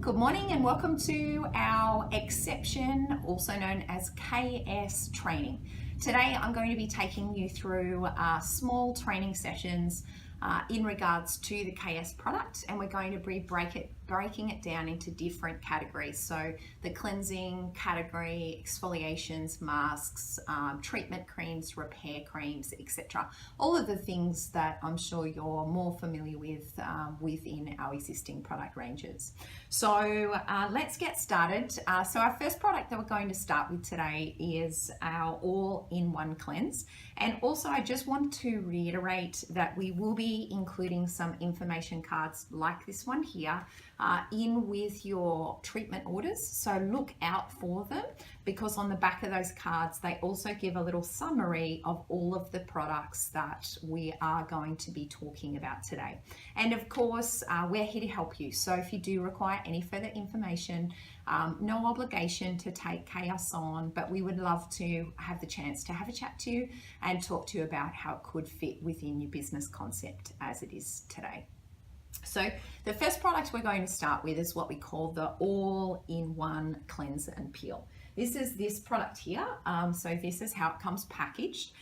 Good morning and welcome to our Exception, also known as KS training. Today I'm going to be taking you through small training sessions in regards to the KS product, and we're going to be breaking it down into different categories. So the cleansing category, exfoliations, masks, treatment creams, repair creams, etc. All of the things that I'm sure you're more familiar with within our existing product ranges. So let's get started. So our first product that we're going to start with today is our all-in-one cleanse. And also I just want to reiterate that we will be including some information cards like this one here in with your treatment orders. So look out for them, because on the back of those cards they also give a little summary of all of the products that we are going to be talking about today. And of course we're here to help you. So if you do require any further information, no obligation to take KS on, but we would love to have the chance to have a chat to you and talk to you about how it could fit within your business concept as it is today. So the first product we're going to start with is what we call the all-in-one cleanse and peel. This is this product here. So this is how it comes packaged.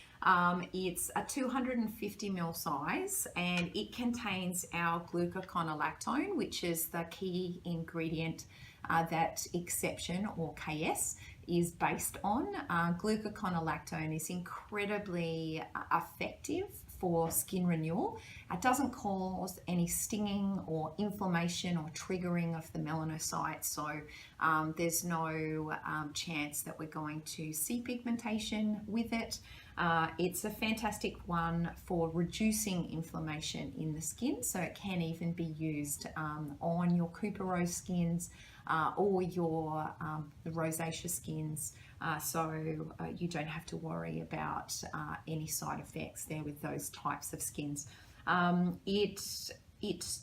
It's a 250 ml size, and it contains our glucoconolactone, which is the key ingredient that Exception or KS is based on. Glucoconolactone is incredibly effective for skin renewal. It doesn't cause any stinging or inflammation or triggering of the melanocytes, so there's no chance that we're going to see pigmentation with it. It's a fantastic one for reducing inflammation in the skin, so it can even be used on your Couperose skins or your rosacea skins, so you don't have to worry about any side effects there with those types of skins. It's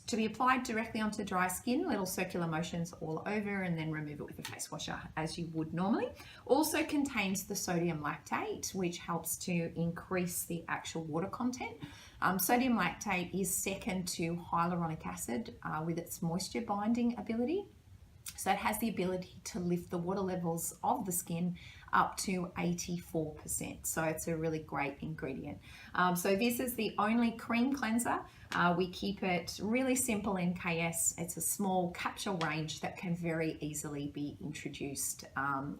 to be applied directly onto dry skin, little circular motions all over, and then remove it with a face washer as you would normally. Also contains the sodium lactate, which helps to increase the actual water content. Sodium lactate is second to hyaluronic acid with its moisture binding ability. So it has the ability to lift the water levels of the skin up to 84%. So it's a really great ingredient. So this is the only cream cleanser. We keep it really simple in KS. It's a small capsule range that can very easily be introduced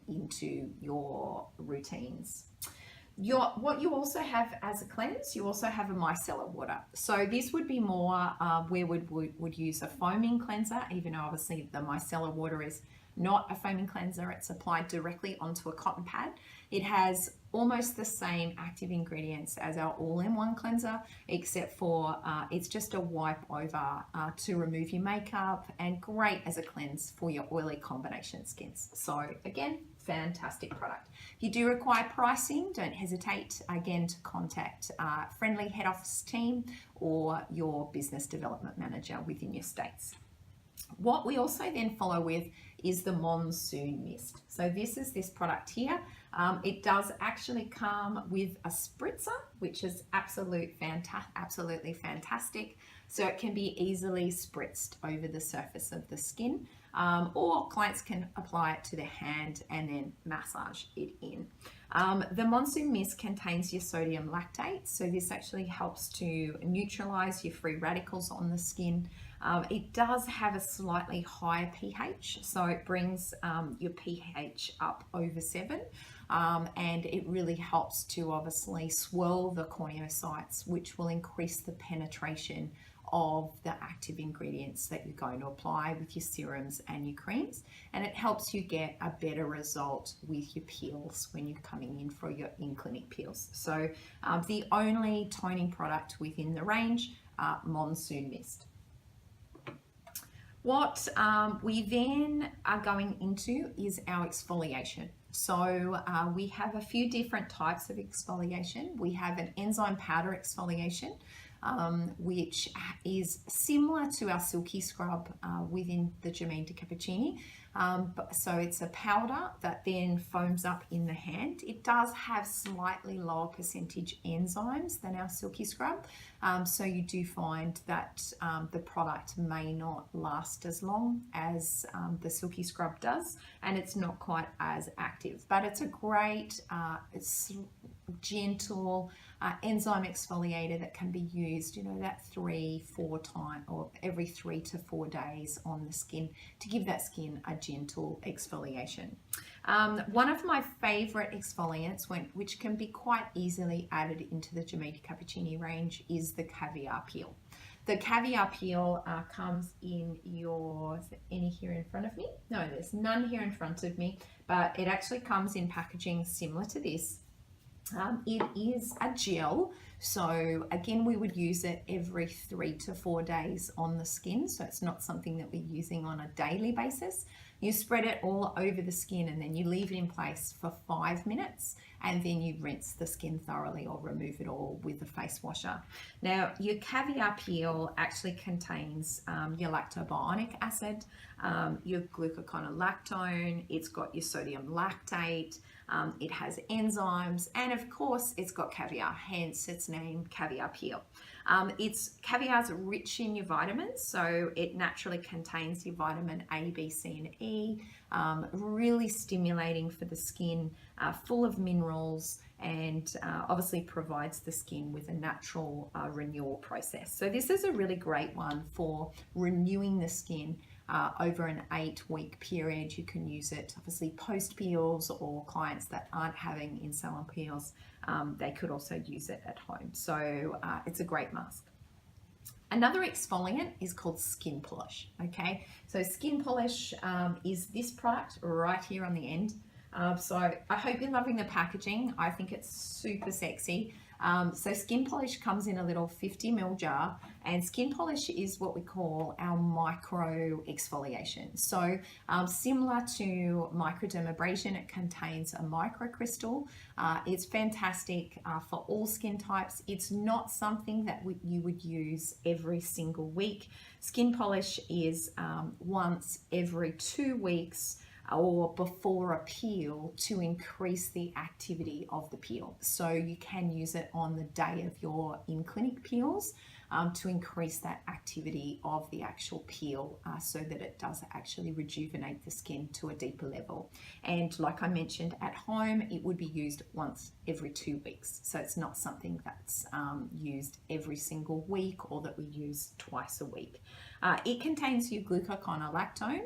into your routines. What you also have as a cleanse, you also have a micellar water. So this would be more where we would use a foaming cleanser, even though obviously the micellar water is not a foaming cleanser. It's applied directly onto a cotton pad. It has almost the same active ingredients as our all-in-one cleanser, except for it's just a wipe over to remove your makeup, and great as a cleanse for your oily combination skins. So again, fantastic product. If you do require pricing, don't hesitate again to contact friendly head office team or your business development manager within your states. What we also then follow with is the Monsoon Mist. So this is this product here. It does actually come with a spritzer, which is absolutely fantastic. So it can be easily spritzed over the surface of the skin, or clients can apply it to their hand and then massage it in. The Monsoon Mist contains your sodium lactate, so this actually helps to neutralize your free radicals on the skin. It does have a slightly higher pH, so it brings your pH up over 7, and it really helps to obviously swirl the corneocytes, which will increase the penetration of the active ingredients that you're going to apply with your serums and your creams, and it helps you get a better result with your peels when you're coming in for your in-clinic peels. So the only toning product within the range, Monsoon Mist. What we then are going into is our exfoliation. So we have a few different types of exfoliation. We have an enzyme powder exfoliation. which is similar to our Silky Scrub within the Jameen Cappuccini. So it's a powder that then foams up in the hand. It does have slightly lower percentage enzymes than our Silky Scrub, so you do find that the product may not last as long as the Silky Scrub does, and it's not quite as active, but it's a great it's gentle enzyme exfoliator that can be used, that 3-4 times or every 3 to 4 days on the skin to give that skin a gentle exfoliation. One of my favorite exfoliants, which can be quite easily added into the Jameen Cappuccini range, is the caviar peel. The caviar peel comes in is there any here in front of me? No, there's none here in front of me, but it actually comes in packaging similar to this. It is a gel, so again we would use it every 3 to 4 days on the skin, so it's not something that we're using on a daily basis. You spread it all over the skin and then you leave it in place for 5 minutes, and then you rinse the skin thoroughly or remove it all with a face washer. Now, your caviar peel actually contains your lactobionic acid, your glucoconolactone, it's got your sodium lactate, it has enzymes, and of course it's got caviar, hence its name caviar peel. Caviar's rich in your vitamins, so it naturally contains your vitamin A, B, C, and E, really stimulating for the skin, full of minerals, and obviously provides the skin with a natural renewal process. So this is a really great one for renewing the skin over an 8-week period. You can use it obviously post peels, or clients that aren't having in-salon peels, they could also use it at home. So it's a great mask. Another exfoliant is called Skin Polish. Okay, so Skin Polish is this product right here on the end. So I hope you're loving the packaging. I think it's super sexy. So Skin Polish comes in a little 50 ml jar, and Skin Polish is what we call our micro exfoliation. So similar to microdermabrasion, it contains a microcrystal. It's fantastic for all skin types. It's not something that you would use every single week. Skin Polish is once every 2 weeks or before a peel to increase the activity of the peel. So you can use it on the day of your in-clinic peels to increase that activity of the actual peel so that it does actually rejuvenate the skin to a deeper level. And like I mentioned, at home it would be used once every 2 weeks. So it's not something that's used every single week or that we use twice a week. It contains your glucoconolactone,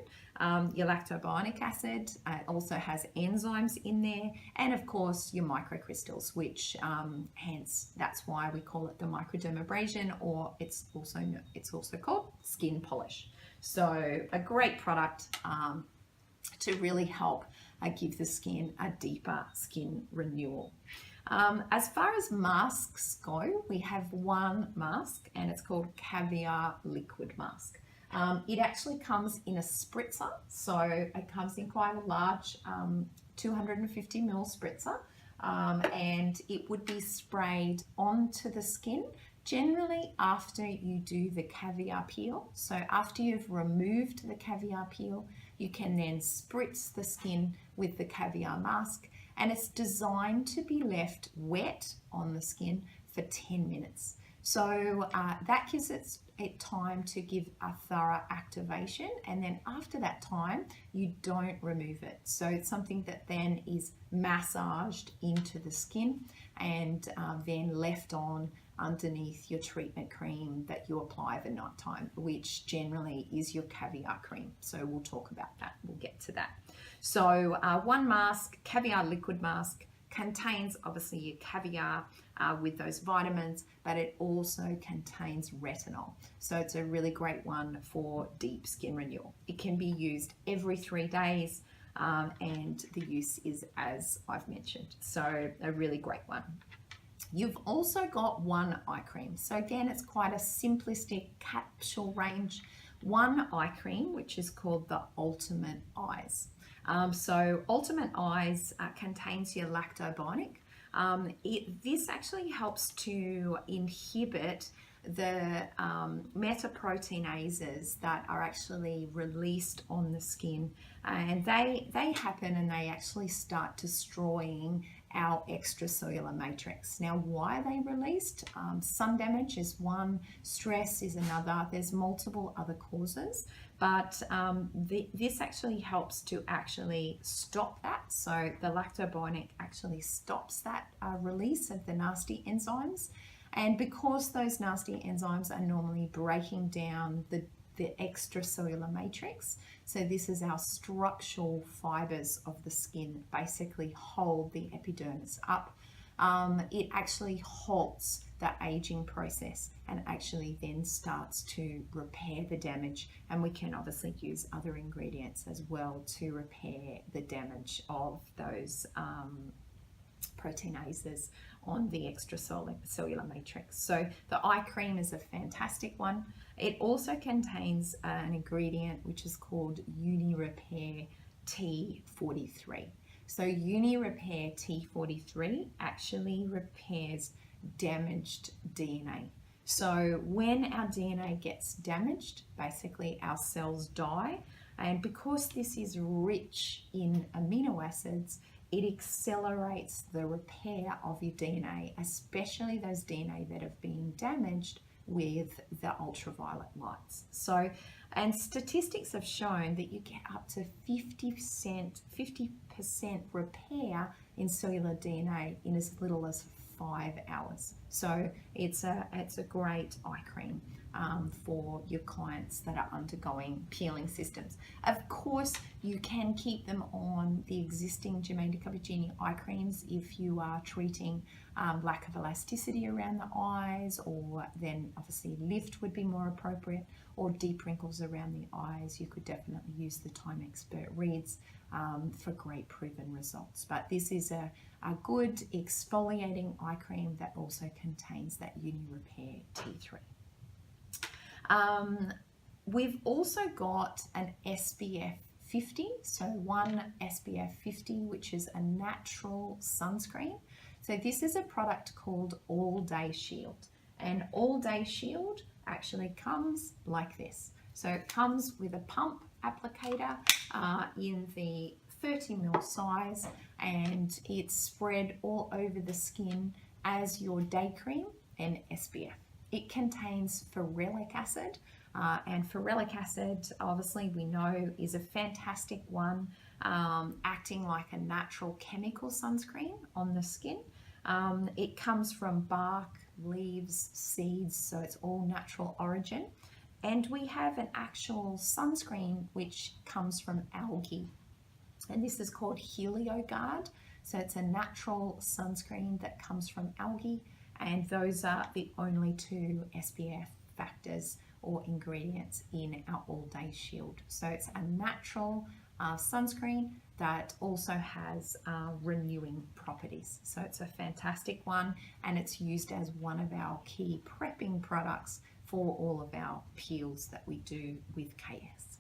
your lactobionic acid, also has enzymes in there, and of course your microcrystals, which hence that's why we call it the microdermabrasion, or it's also called Skin Polish. So a great product to really help give the skin a deeper skin renewal. As far as masks go, we have one mask, and it's called Caviar Liquid Mask. It actually comes in a spritzer, so it comes in quite a large 250 ml spritzer, and it would be sprayed onto the skin generally after you do the caviar peel. So after you've removed the caviar peel, you can then spritz the skin with the caviar mask, and it's designed to be left wet on the skin for 10 minutes. So that gives it time to give a thorough activation, and then after that time you don't remove it. So it's something that then is massaged into the skin and then left on underneath your treatment cream that you apply the night time, which generally is your caviar cream. So we'll talk about that, we'll get to that. So one mask, Caviar Liquid Mask, contains obviously your caviar with those vitamins, but it also contains retinol. So it's a really great one for deep skin renewal. It can be used every 3 days, and the use is as I've mentioned. So a really great one. You've also got one eye cream. So again, it's quite a simplistic capsule range. One eye cream, which is called the Ultimate Eyes. So Ultimate Eyes contains your lactobionic. This actually helps to inhibit the metaproteinases that are actually released on the skin, and they happen and they actually start destroying our extracellular matrix. Now, why are they released? Sun damage is one, stress is another. There's multiple other causes, but this actually helps to actually stop that. So the Lactobionic actually stops that release of the nasty enzymes. And because those nasty enzymes are normally breaking down the extracellular matrix, so this is our structural fibers of the skin, basically hold the epidermis up. It actually halts the aging process and actually then starts to repair the damage. And we can obviously use other ingredients as well to repair the damage of those proteinases on the extracellular matrix. So the eye cream is a fantastic one. It also contains an ingredient which is called UniRepair T43. So UniRepair T43 actually repairs damaged DNA. So when our DNA gets damaged, basically our cells die, and because this is rich in amino acids, it accelerates the repair of your DNA, especially those DNA that have been damaged with the ultraviolet lights. So, and statistics have shown that you get up to 50% repair in cellular DNA in as little as 5 hours. So it's a great eye cream for your clients that are undergoing peeling systems. Of course, you can keep them on the existing Germaine Decappuccini eye creams if you are treating lack of elasticity around the eyes, or then obviously lift would be more appropriate, or deep wrinkles around the eyes. You could definitely use the Time Expert Reads for great proven results. But this is a good exfoliating eye cream that also contains that UniRepair T3. We've also got an SPF 50, so one SPF 50, which is a natural sunscreen. So this is a product called All Day Shield, and All Day Shield actually comes like this. So it comes with a pump applicator in the 30ml size, and it's spread all over the skin as your day cream and SPF. It contains ferulic acid, and ferulic acid, obviously we know, is a fantastic one, acting like a natural chemical sunscreen on the skin. It comes from bark, leaves, seeds, so it's all natural origin. And we have an actual sunscreen which comes from algae, and this is called HelioGuard. So it's a natural sunscreen that comes from algae, and those are the only two SPF factors or ingredients in our All Day Shield. So it's a natural sunscreen that also has renewing properties. So it's a fantastic one, and it's used as one of our key prepping products for all of our peels that we do with KS.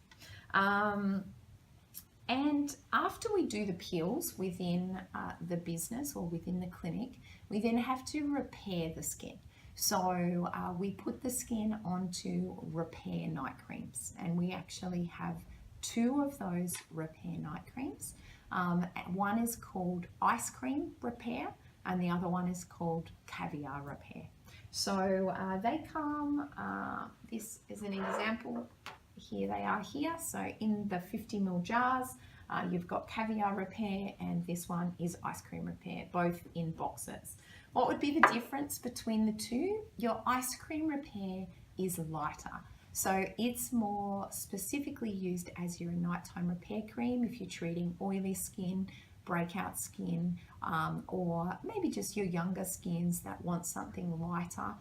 And after we do the peels within the business or within the clinic, we then have to repair the skin. So we put the skin onto repair night creams, and we actually have 2 of those repair night creams. One is called Ice Cream Repair, and the other one is called Caviar Repair. So they come, this is an example. Here they are here. So in the 50ml jars, you've got Caviar Repair, and this one is Ice Cream Repair, both in boxes. What would be the difference between the two? Your Ice Cream Repair is lighter. So it's more specifically used as your nighttime repair cream if you're treating oily skin, breakout skin, or maybe just your younger skins that want something lighter.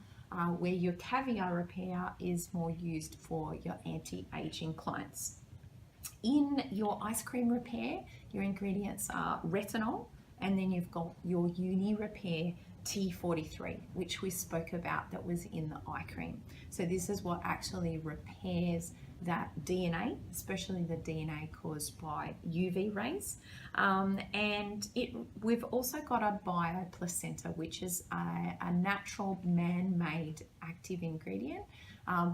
Where your Caviar Repair is more used for your anti-aging clients. In your Ice Cream Repair, your ingredients are retinol, and then you've got your UniRepair T43, which we spoke about, that was in the eye cream. So this is what actually repairs that DNA, especially the DNA caused by UV rays. And we've also got a bioplacenta, which is a natural man-made active ingredient,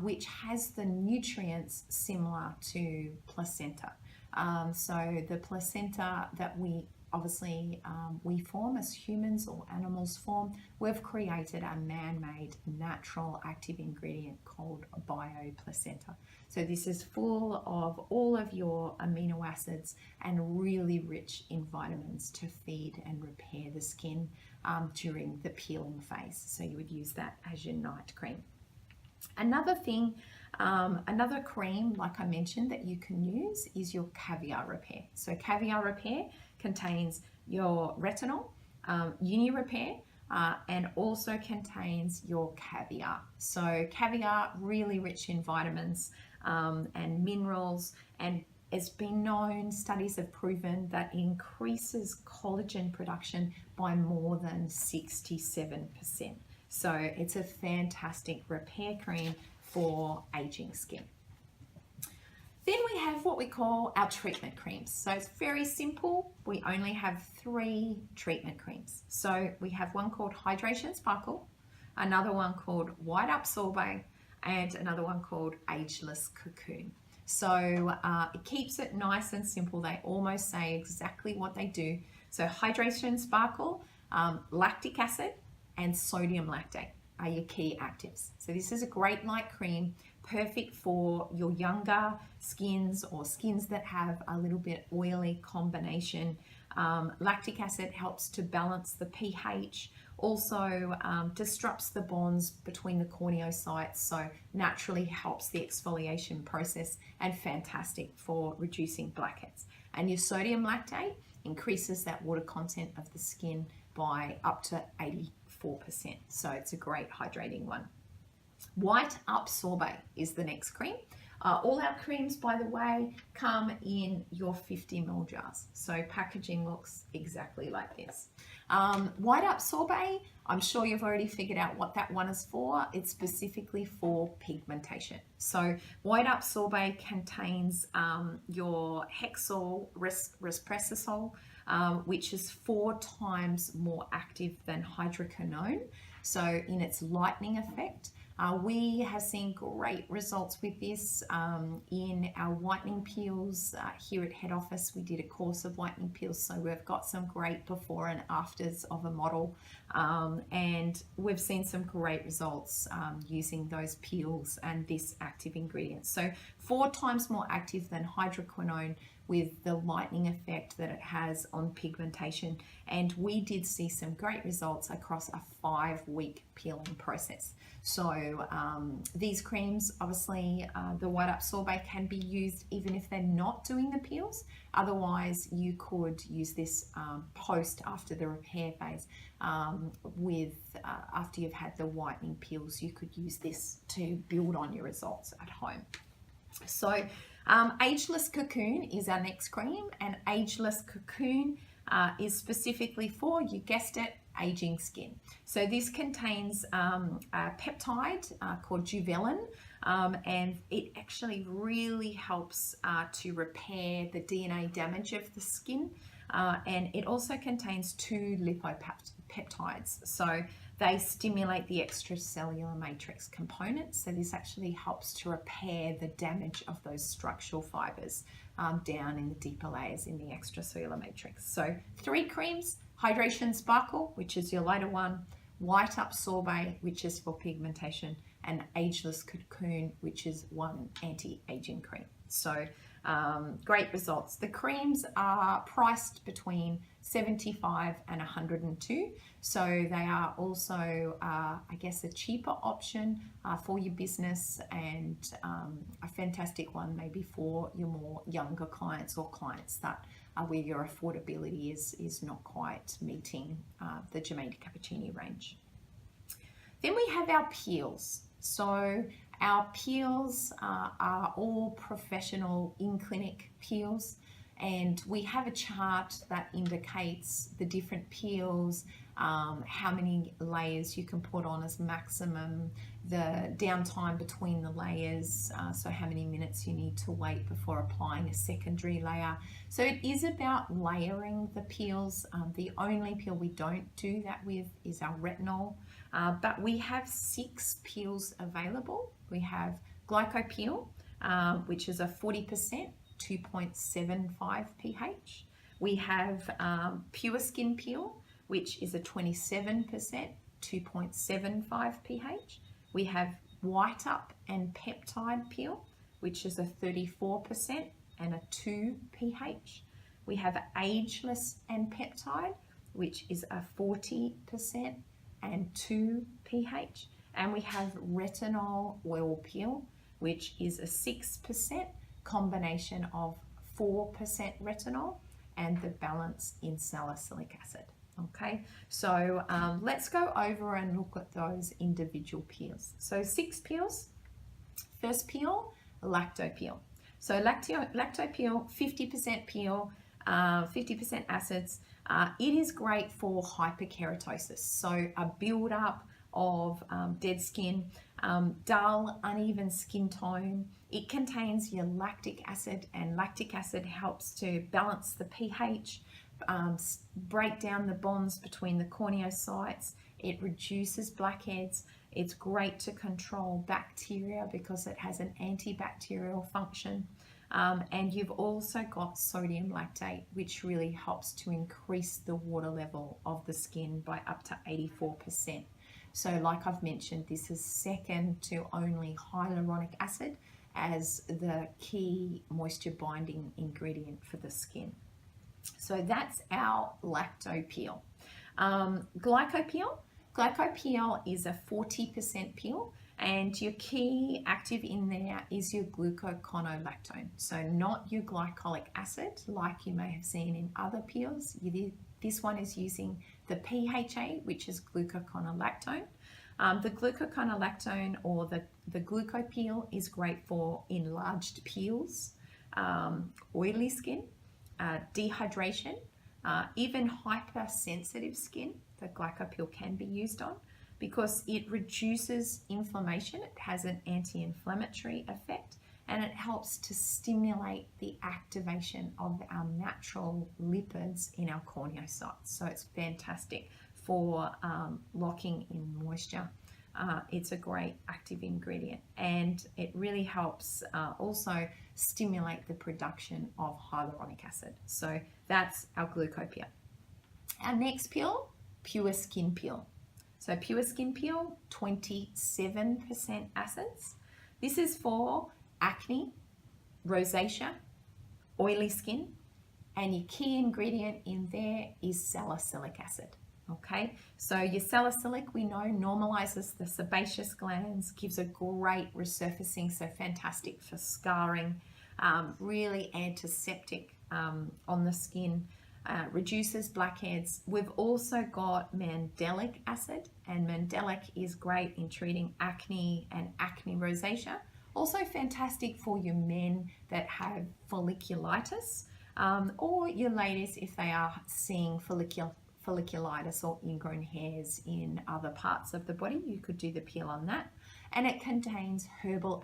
which has the nutrients similar to placenta. So the placenta that we obviously we form as humans or animals form, we've created a man-made natural active ingredient called a bioplacenta. So this is full of all of your amino acids and really rich in vitamins to feed and repair the skin during the peeling phase. So you would use that as your night cream. Another thing, another cream, like I mentioned, that you can use is your Caviar Repair. So Caviar Repair contains your retinol, Uni Repair, and also contains your caviar. So caviar, really rich in vitamins and minerals, and it's been known, studies have proven that it increases collagen production by more than 67%. So it's a fantastic repair cream for aging skin. Then we have what we call our treatment creams. So it's very simple. We only have 3 treatment creams. So we have one called Hydration Sparkle, another one called White Up Sorbet, and another one called Ageless Cocoon. So it keeps it nice and simple. They almost say exactly what they do. So Hydration Sparkle, lactic acid, and sodium lactate are your key actives. So this is a great night cream, perfect for your younger skins or skins that have a little bit oily combination. Lactic acid helps to balance the pH, also disrupts the bonds between the corneocytes, so naturally helps the exfoliation process, and fantastic for reducing blackheads. And your sodium lactate increases that water content of the skin by up to 84%. So it's a great hydrating one. White Up Sorbet is the next cream. All our creams, by the way, come in your 50 ml jars. So packaging looks exactly like this. White Up Sorbet, I'm sure you've already figured out what that one is for. It's specifically for pigmentation. So White Up Sorbet contains your Hexol Respressosol, which is 4 times more active than hydroquinone. So in its lightening effect, we have seen great results with this in our whitening peels here at head office. We did a course of whitening peels, so we've got some great before and afters of a model, and we've seen some great results using those peels and this active ingredient. So 4 times more active than hydroquinone, with the lightening effect that it has on pigmentation, and we did see some great results across a 5-week peeling process. So these creams, obviously the White Up Sorbet can be used even if they're not doing the peels. Otherwise you could use this post after the repair phase. After you've had the whitening peels, you could use this to build on your results at home. So Ageless Cocoon is our next cream, and Ageless Cocoon is specifically for, you guessed it, aging skin. So this contains a peptide called Juvelin, and it actually really helps to repair the DNA damage of the skin, and it also contains 2 lipopeptides. So they stimulate the extracellular matrix components. So this actually helps to repair the damage of those structural fibers down in the deeper layers in the extracellular matrix. So 3 creams: Hydration Sparkle, which is your lighter one, White Up Sorbet, which is for pigmentation, and Ageless Cocoon, which is one anti-aging cream. So great results. The creams are priced between $75 and $102, so they are also I guess a cheaper option for your business, and a fantastic one maybe for your more younger clients or clients that where your affordability is not quite meeting the Germaine de Cappuccini range. Then we have our peels. So our peels are all professional in-clinic peels, and we have a chart that indicates the different peels, how many layers you can put on as maximum, the downtime between the layers, so how many minutes you need to wait before applying a secondary layer. So it is about layering the peels. The only peel we don't do that with is our retinol, but we have 6 peels available. We have Glyco Peel, which is a 40%, 2.75 pH. We have Pure Skin Peel, which is a 27%, 2.75 pH. We have White Up and Peptide Peel, which is a 34% and a 2 pH. We have Ageless and Peptide, which is a 40% and 2 pH. And we have Retinol Oil Peel, which is a 6% combination of 4% retinol and the balance in salicylic acid. Okay, so let's go over and look at those individual peels. So 6 peels. First peel, Lacto Peel. So Lacto Peel, 50% peel, 50% acids. It is great for hyperkeratosis, so a build-up of dead skin, dull, uneven skin tone. It contains your lactic acid, and lactic acid helps to balance the pH, break down the bonds between the corneocytes. It reduces blackheads. It's great to control bacteria because it has an antibacterial function. And you've also got sodium lactate, which really helps to increase the water level of the skin by up to 84%. So like I've mentioned, this is second to only hyaluronic acid as the key moisture binding ingredient for the skin. So that's our Lacto Peel. Glyco Peel. Glyco Peel is a 40% peel, and your key active in there is your glucoconolactone. So not your glycolic acid like you may have seen in other peels. This one is using the PHA, which is glucoconolactone. The glucoconolactone or the Gluco Peel is great for enlarged peels, oily skin, dehydration, even hypersensitive skin. The Glyco Peel can be used on because it reduces inflammation. It has an anti-inflammatory effect, and it helps to stimulate the activation of our natural lipids in our corneocytes. So it's fantastic for locking in moisture. It's a great active ingredient, and it really helps also stimulate the production of hyaluronic acid. So that's our Gluco Peel. Our next peel, Pure Skin Peel. So Pure Skin Peel, 27% acids. This is for acne, rosacea, oily skin, and your key ingredient in there is salicylic acid. Okay, so your salicylic, we know, normalizes the sebaceous glands, gives a great resurfacing, so fantastic for scarring, really antiseptic on the skin, reduces blackheads. We've also got mandelic acid, and mandelic is great in treating acne and acne rosacea. Also fantastic for your men that have folliculitis, or your ladies if they are seeing folliculitis or ingrown hairs in other parts of the body. You could do the peel on that. And it contains herbal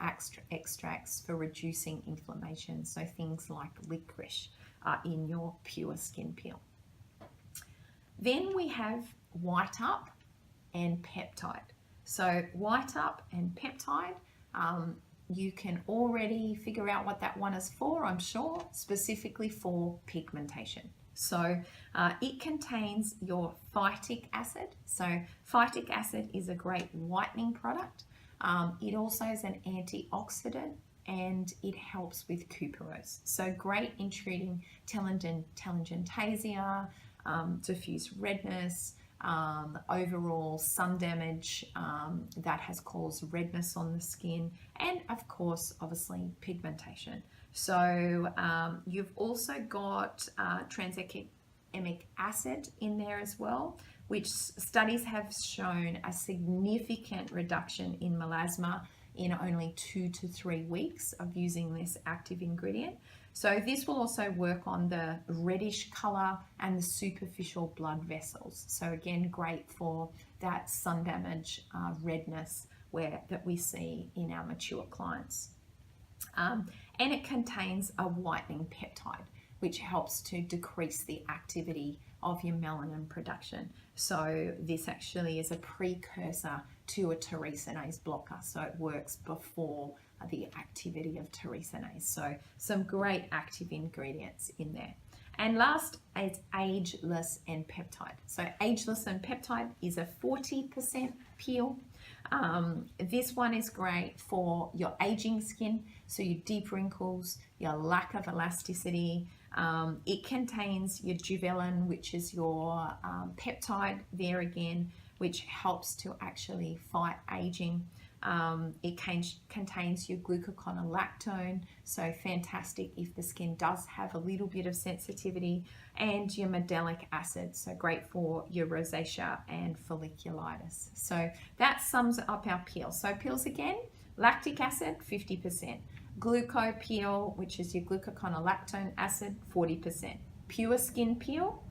extracts for reducing inflammation, so things like licorice are in your Pure Skin Peel. Then we have White Up and Peptide. So White Up and Peptide, you can already figure out what that one is for, I'm sure, specifically for pigmentation. So it contains your phytic acid. So phytic acid is a great whitening product. It also is an antioxidant, and it helps with cuperose. So great in treating telangiectasia, diffuse redness, overall sun damage that has caused redness on the skin, and of course, obviously, pigmentation. So you've also got tranexamic acid in there as well, which studies have shown a significant reduction in melasma in only 2 to 3 weeks of using this active ingredient. So this will also work on the reddish color and the superficial blood vessels. So again, great for that sun damage, redness, that we see in our mature clients. And it contains a whitening peptide, which helps to decrease the activity of your melanin production. So this actually is a precursor to a tyrosinase blocker. So it works before the activity of tyrosinase. So some great active ingredients in there. And last is ageless and peptide. So ageless and peptide is a 40% peel. This one is great for your aging skin, so your deep wrinkles, your lack of elasticity. It contains your juvelin, which is your peptide there again, which helps to actually fight aging. It contains your glucoconolactone, so fantastic if the skin does have a little bit of sensitivity, and your mandelic acid, so great for your rosacea and folliculitis. So that sums up our peel. So peels again: lactic acid 50%, gluco peel, which is your glucoconolactone acid, 40%, pure skin peel,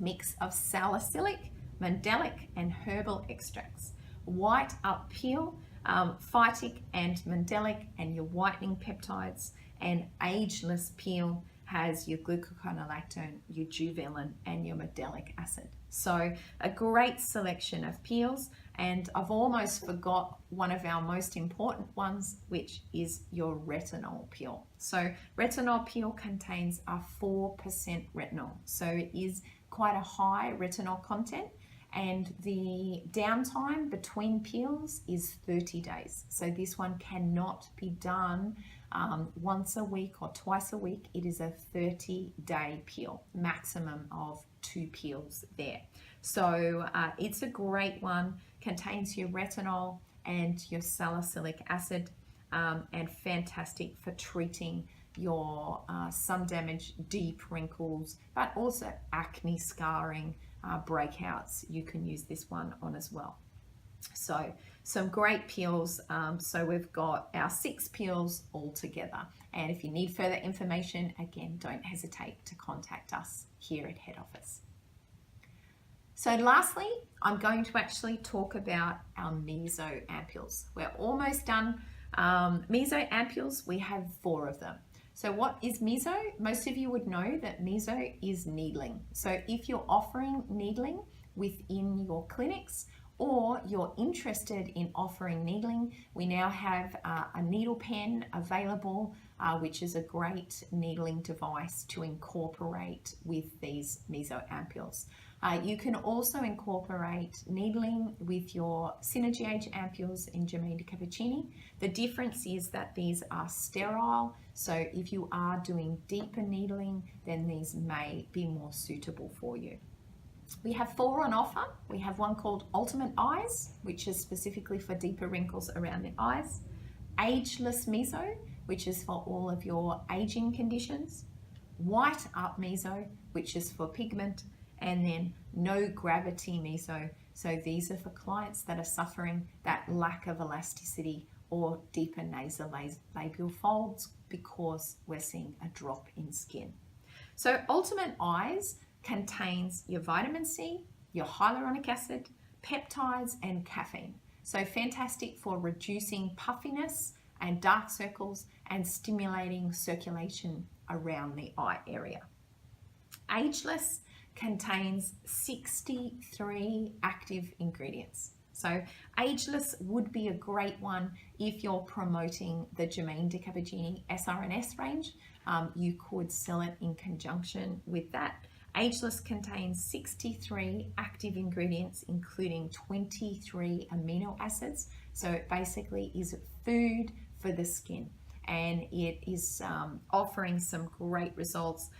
mix of salicylic, mandelic and herbal extracts, white up peel, phytic and mandelic and your whitening peptides, and ageless peel has your glucoconolactone, your juvelin and your mandelic acid. So a great selection of peels, and I've almost forgot one of our most important ones, which is your retinol peel. So retinol peel contains a 4% retinol, so it is quite a high retinol content, and the downtime between peels is 30 days. So this one cannot be done once a week or twice a week. It is a 30-day peel, maximum of 2 peels there. So it's a great one, contains your retinol and your salicylic acid, and fantastic for treating your sun damage, deep wrinkles, but also acne scarring, breakouts. You can use this one on as well. So some great peels. So we've got our 6 peels all together, and if you need further information, again, don't hesitate to contact us here at head office. So lastly, I'm going to actually talk about our meso ampules. We're almost done. Meso ampules, we have 4 of them. So what is meso? Most of you would know that meso is needling. So if you're offering needling within your clinics, or you're interested in offering needling, we now have a needle pen available, which is a great needling device to incorporate with these meso ampules. You can also incorporate needling with your Synergy Age ampules in Germaine de Cappuccini. The difference is that these are sterile, so if you are doing deeper needling, then these may be more suitable for you. We have 4 on offer. We have one called Ultimate Eyes, which is specifically for deeper wrinkles around the eyes. Ageless Meso, which is for all of your aging conditions. White Up Meso, which is for pigment. And then No Gravity Meso. So these are for clients that are suffering that lack of elasticity or deeper nasolabial folds because we're seeing a drop in skin. So Ultimate Eyes contains your vitamin C, your hyaluronic acid, peptides and caffeine. So fantastic for reducing puffiness and dark circles and stimulating circulation around the eye area. Ageless contains 63 active ingredients. So Ageless would be a great one if you're promoting the Germaine de Cappuccini SRNS range. You could sell it in conjunction with that. Ageless contains 63 active ingredients, including 23 amino acids. So it basically is food for the skin, and it is offering some great results.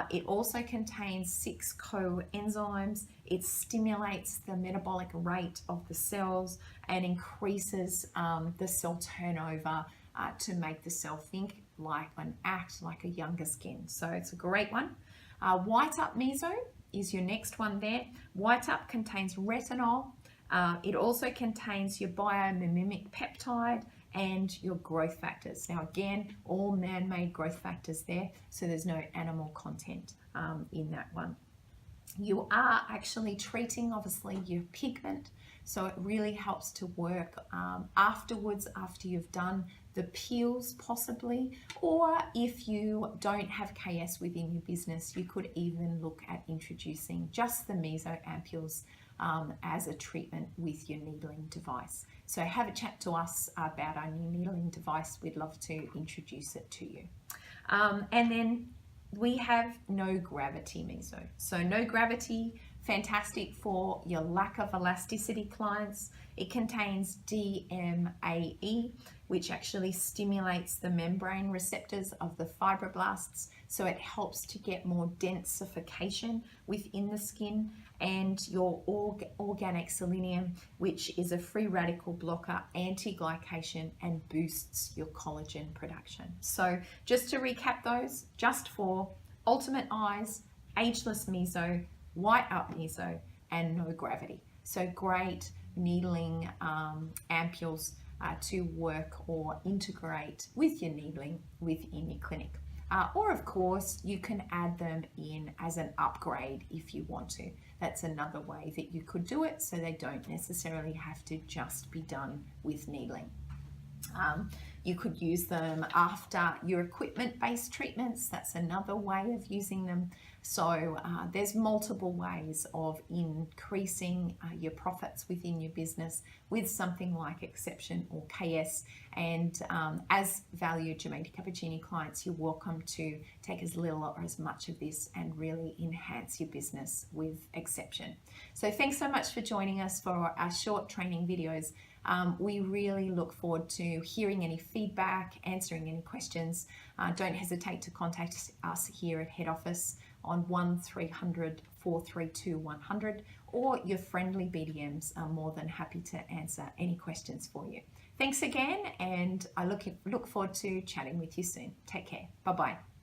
It also contains 6 coenzymes. It stimulates the metabolic rate of the cells and increases the cell turnover to make the cell think like and act like a younger skin. So it's a great one. White Up Meso is your next one there. White Up contains retinol. It also contains your biomimic peptide and your growth factors. Now again, all man-made growth factors there, so there's no animal content in that one. you are actually treating obviously your pigment, so it really helps to work afterwards, after you've done the peels possibly, or if you don't have KS within your business, you could even look at introducing just the meso ampules as a treatment with your needling device. So have a chat to us about our new needling device. We'd love to introduce it to you. And then we have no gravity meso. So no gravity, fantastic for your lack of elasticity clients. It contains DMAE, which actually stimulates the membrane receptors of the fibroblasts. So it helps to get more densification within the skin, and your organic selenium, which is a free radical blocker, anti-glycation, and boosts your collagen production. So just to recap those, just for Ultimate Eyes, Ageless Meso, White Up Meso, and no gravity. So great needling ampules to work or integrate with your needling within your clinic. Or of course, you can add them in as an upgrade if you want to. That's another way that you could do it, so they don't necessarily have to just be done with needling. You could use them after your equipment-based treatments. That's another way of using them. So there's multiple ways of increasing your profits within your business with something like Exception or KS. And as valued Germaine Cappuccini clients, you're welcome to take as little or as much of this and really enhance your business with Exception. So thanks so much for joining us for our short training videos. We really look forward to hearing any feedback, answering any questions. Don't hesitate to contact us here at head office on 1300 432 100, or your friendly BDMs are more than happy to answer any questions for you. Thanks again, and I look forward to chatting with you soon. Take care. Bye-bye.